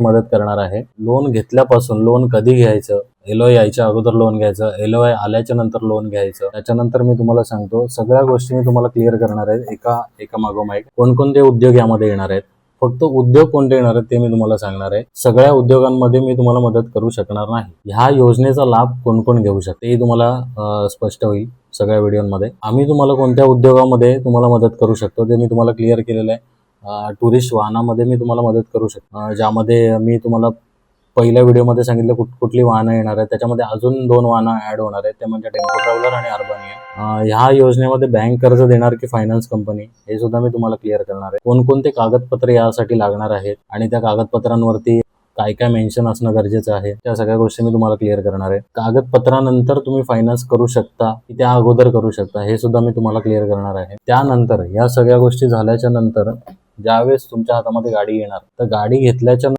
मदत करणार आहे. लोन घेतल्यापासून लोन कधी घ्यायचं, LOI यायच्या अगोदर लोन घ्यायचं, LOI आल्याच्या नंतर लोन घ्यायचं, त्याच्यानंतर मी तुम्हाला सांगतो सगळ्या गोष्टी मी तुम्हाला क्लिअर करणार आहे एका मागोमाग एक. कोणकोणते उद्योग यामध्ये येणार आहेत, फक्त उद्योग कोणते येणार आहेत ते मी तुम्हाला सांगणार आहे. सगळ्या उद्योगांमध्ये मी तुम्हाला मदत करू शकणार नाही. ह्या योजनेचा लाभ कोण कोण घेऊ शकते हे तुम्हाला स्पष्ट होईल सगळ्या व्हिडिओमध्ये. आम्ही तुम्हाला कोणत्या उद्योगामध्ये तुम्हाला मदत करू शकतो ते मी तुम्हाला क्लिअर केलेलं आहे. टुरिस्ट वाहनामध्ये मी तुम्हाला मदत करू शकतो, ज्यामध्ये मी तुम्हाला पहिल्या व्हिडिओमध्ये सांगितलं कुठली वाहनं येणार आहेत. त्याच्यामध्ये अजून 2 वाहनं ऍड होणार आहेत, ते म्हणजे टेम्पो ट्रॅव्हलर आणि अर्बानिया. ह्या योजनेमध्ये बँक कर्ज देणार की फायनान्स कंपनी हे सुद्धा मी तुम्हाला क्लिअर करणार आहे. कोणकोणते कागदपत्रे यासाठी लागणार आहेत आणि त्या कागदपत्रांवरती काय काय मेन्शन असणं गरजेचं आहे, त्या सगळ्या गोष्टी मी तुम्हाला क्लिअर करणार आहे. कागदपत्रानंतर तुम्ही फायनान्स करू शकता की त्या अगोदर करू शकता हे सुद्धा मी तुम्हाला क्लिअर करणार आहे. त्यानंतर या सगळ्या गोष्टी झाल्याच्या नंतर ज्यावेळेस तुमच्या हातामध्ये गाडी येणार, तर गाडी घेतल्याच्या